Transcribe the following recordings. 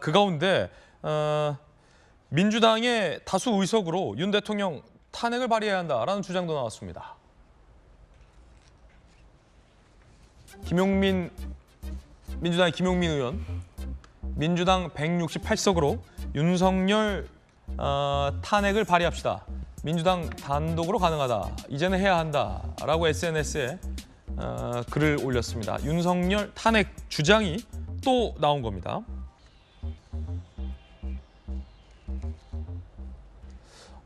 그 가운데 민주당의 다수 의석으로 윤 대통령 탄핵을 발의해야 한다라는 주장도 나왔습니다. 민주당의 김용민 의원, 민주당 168석으로 윤석열 탄핵을 발의합시다. 민주당 단독으로 가능하다. 이제는 해야 한다라고 SNS에 글을 올렸습니다. 윤석열 탄핵 주장이 또 나온 겁니다.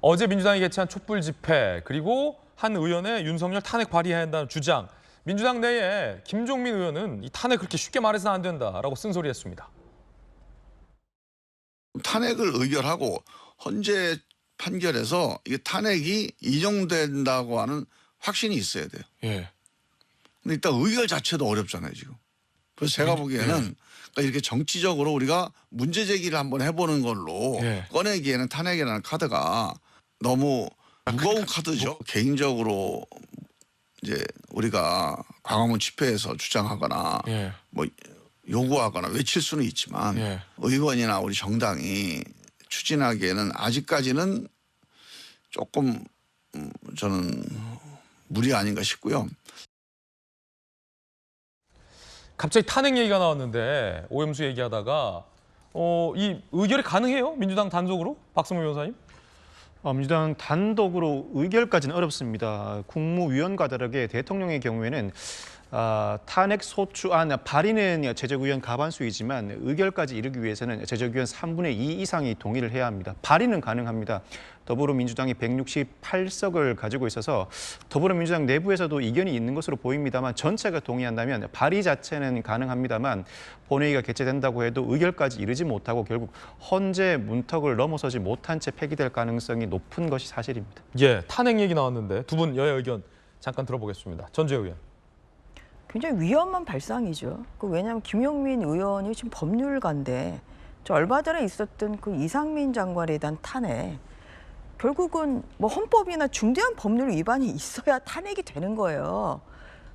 어제 민주당이 개최한 촛불 집회, 그리고 한 의원의 윤석열 탄핵 발의해야 한다는 주장. 민주당 내에 김종민 의원은 이 탄핵 그렇게 쉽게 말해서는 안 된다라고 쓴소리했습니다. 탄핵을 의결하고 헌재 판결에서 이게 탄핵이 인용된다고 하는 확신이 있어야 돼요. 예. 근데 일단 의결 자체도 어렵잖아요, 지금. 그래서 제가 보기에는 그러니까 이렇게 정치적으로 우리가 문제 제기를 한번 해보는 걸로 꺼내기에는 탄핵이라는 카드가 너무 무거운 카드죠. 개인적으로 이제 우리가 광화문 집회에서 주장하거나 뭐 요구하거나 외칠 수는 있지만 의원이나 우리 정당이 추진하기에는 아직까지는 조금 저는 무리 아닌가 싶고요. 갑자기 탄핵 얘기가 나왔는데 오염수 얘기하다가 이 의결이 가능해요? 민주당 단독으로? 박성무 변호사님? 민주당 단독으로 의결까지는 어렵습니다. 국무위원과 다르게 대통령의 경우에는 탄핵 소추안 발의는 제적의원 과반수이지만 의결까지 이르기 위해서는 제적의원 3분의 2 이상이 동의를 해야 합니다. 발의는 가능합니다. 더불어민주당이 168석을 가지고 있어서 더불어민주당 내부에서도 이견이 있는 것으로 보입니다만 전체가 동의한다면 발의 자체는 가능합니다만 본회의가 개최된다고 해도 의결까지 이르지 못하고 결국 헌재 문턱을 넘어서지 못한 채 폐기될 가능성이 높은 것이 사실입니다. 예, 탄핵 얘기 나왔는데 두 분 여야 의견 잠깐 들어보겠습니다. 전주혜 의원. 굉장히 위험한 발상이죠. 왜냐하면 김용민 의원이 지금 법률가인데 얼마 전에 있었던 그 이상민 장관에 대한 탄핵, 결국은 뭐 헌법이나 중대한 법률 위반이 있어야 탄핵이 되는 거예요.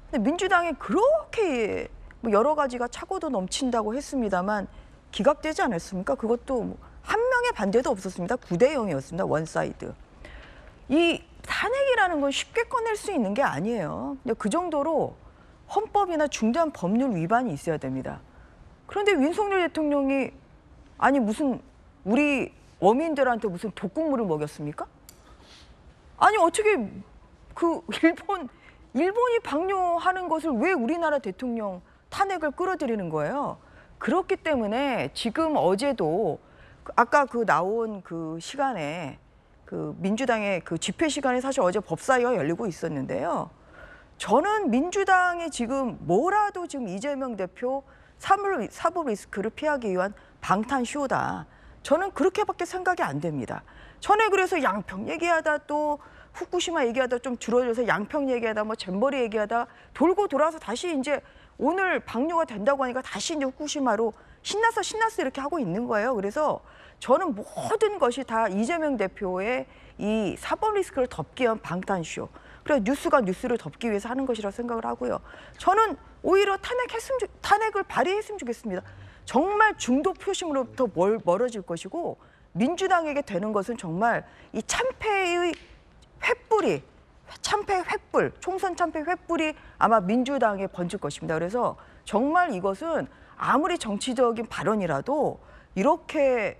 근데 민주당이 그렇게 뭐 여러 가지가 차고도 넘친다고 했습니다만 기각되지 않았습니까? 그것도 한 명의 반대도 없었습니다. 9대 0이었습니다. 원사이드. 이 탄핵이라는 건 쉽게 꺼낼 수 있는 게 아니에요. 근데 그 정도로 헌법이나 중대한 법률 위반이 있어야 됩니다. 그런데 윤석열 대통령이 아니 무슨 우리 어민들한테 무슨 독극물을 먹였습니까? 아니 어떻게 그 일본이 방뇨하는 것을 왜 우리나라 대통령 탄핵을 끌어들이는 거예요? 그렇기 때문에 지금 어제도 아까 그 나온 그 시간에 그 민주당의 그 집회 시간에 사실 어제 법사위가 열리고 있었는데요. 저는 민주당이 지금 뭐라도 지금 이재명 대표 사법 리스크를 피하기 위한 방탄쇼다. 저는 그렇게밖에 생각이 안 됩니다. 전에 그래서 양평 얘기하다 또 후쿠시마 얘기하다 좀 줄어들어서 양평 얘기하다 뭐 잼버리 얘기하다 돌고 돌아서 다시 이제 오늘 방류가 된다고 하니까 다시 이제 후쿠시마로 신났어 이렇게 하고 있는 거예요. 그래서 저는 모든 것이 다 이재명 대표의 이 사법 리스크를 덮기 위한 방탄쇼. 그래서 뉴스가 뉴스를 덮기 위해서 하는 것이라고 생각을 하고요. 저는 오히려 탄핵을 발의했으면 좋겠습니다. 정말 중독 표심으로부터 멀어질 것이고 민주당에게 되는 것은 정말 이 참패의 횃불, 총선 참패 횃불이 아마 민주당에 번질 것입니다. 그래서 정말 이것은 아무리 정치적인 발언이라도 이렇게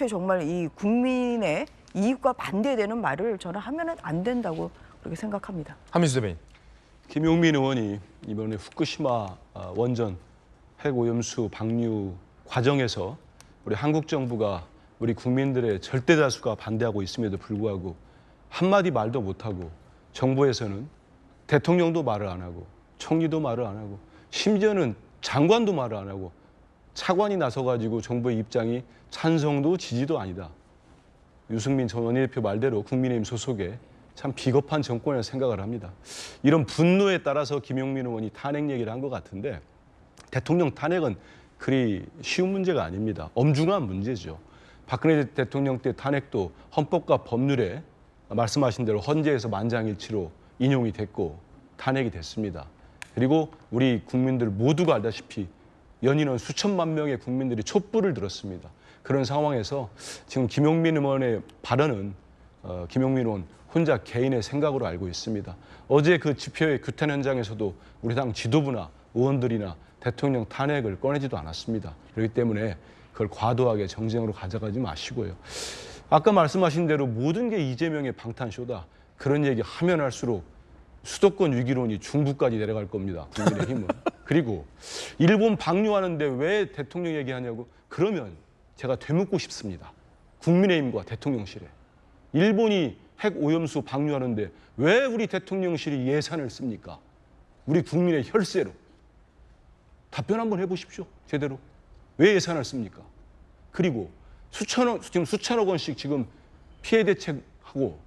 정말 이 국민의 이익과 반대되는 말을 저는 하면 안 된다고 그렇게 생각합니다. 한민수 대변인. 김용민 의원이 이번에 후쿠시마 원전 핵오염수 방류 과정에서 우리 한국 정부가 우리 국민들의 절대 다수가 반대하고 있음에도 불구하고 한마디 말도 못하고 정부에서는 대통령도 말을 안 하고 총리도 말을 안 하고 심지어는 장관도 말을 안 하고 차관이 나서가지고 정부의 입장이 찬성도 지지도 아니다. 유승민 전 원내대표 말대로 국민의힘 소속의 참 비겁한 정권이라고 생각을 합니다. 이런 분노에 따라서 김용민 의원이 탄핵 얘기를 한 것 같은데 대통령 탄핵은 그리 쉬운 문제가 아닙니다. 엄중한 문제죠. 박근혜 대통령 때 탄핵도 헌법과 법률에 말씀하신 대로 헌재에서 만장일치로 인용이 됐고 탄핵이 됐습니다. 그리고 우리 국민들 모두가 알다시피 연인은 수천만 명의 국민들이 촛불을 들었습니다. 그런 상황에서 지금 김용민 의원의 발언은 김용민 의원 혼자 개인의 생각으로 알고 있습니다. 어제 그 집회의 규탄 현장에서도 우리 당 지도부나 의원들이나 대통령 탄핵을 꺼내지도 않았습니다. 그렇기 때문에 그걸 과도하게 정쟁으로 가져가지 마시고요. 아까 말씀하신 대로 모든 게 이재명의 방탄쇼다. 그런 얘기 하면 할수록 수도권 위기론이 중부까지 내려갈 겁니다. 국민의힘은. 그리고 일본 방류하는데 왜 대통령 얘기하냐고. 그러면 제가 되묻고 싶습니다. 국민의힘과 대통령실에. 일본이 핵 오염수 방류하는데 왜 우리 대통령실이 예산을 씁니까? 우리 국민의 혈세로. 답변 한번 해보십시오. 제대로. 왜 예산을 씁니까? 그리고 지금 수천억 원씩 지금 피해 대책하고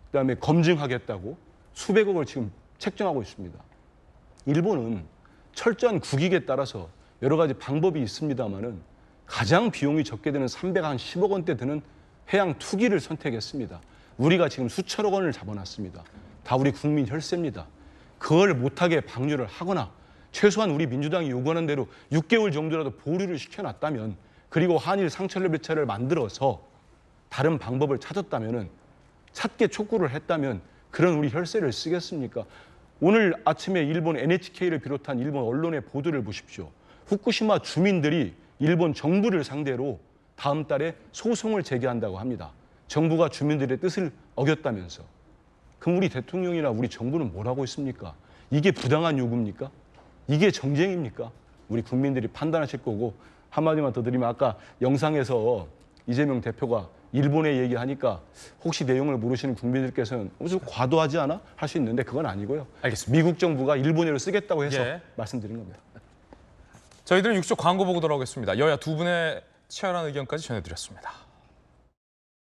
그다음에 검증하겠다고 수백억을 지금 책정하고 있습니다. 일본은 철저한 국익에 따라서 여러 가지 방법이 있습니다만은 가장 비용이 적게 드는 310억 원대 드는 해양 투기를 선택했습니다. 우리가 지금 수천억 원을 잡아놨습니다. 다 우리 국민 혈세입니다. 그걸 못하게 방류를 하거나 최소한 우리 민주당이 요구하는 대로 6개월 정도라도 보류를 시켜놨다면 그리고 한일 상철협의체를 만들어서 다른 방법을 찾았다면은 찾게 촉구를 했다면 그런 우리 혈세를 쓰겠습니까? 오늘 아침에 일본 NHK를 비롯한 일본 언론의 보도를 보십시오. 후쿠시마 주민들이 일본 정부를 상대로 다음 달에 소송을 제기한다고 합니다. 정부가 주민들의 뜻을 어겼다면서. 그럼 우리 대통령이나 우리 정부는 뭘 하고 있습니까? 이게 부당한 요구입니까? 이게 정쟁입니까? 우리 국민들이 판단하실 거고 한마디만 더 드리면 아까 영상에서 이재명 대표가 일본의 얘기하니까 혹시 내용을 모르시는 국민들께서는 좀 과도하지 않아? 할 수 있는데 그건 아니고요. 알겠습니다. 미국 정부가 일본어를 쓰겠다고 해서 예. 말씀드린 겁니다. 저희들은 6조 광고 보고 돌아오겠습니다. 여야 두 분의 치열한 의견까지 전해드렸습니다.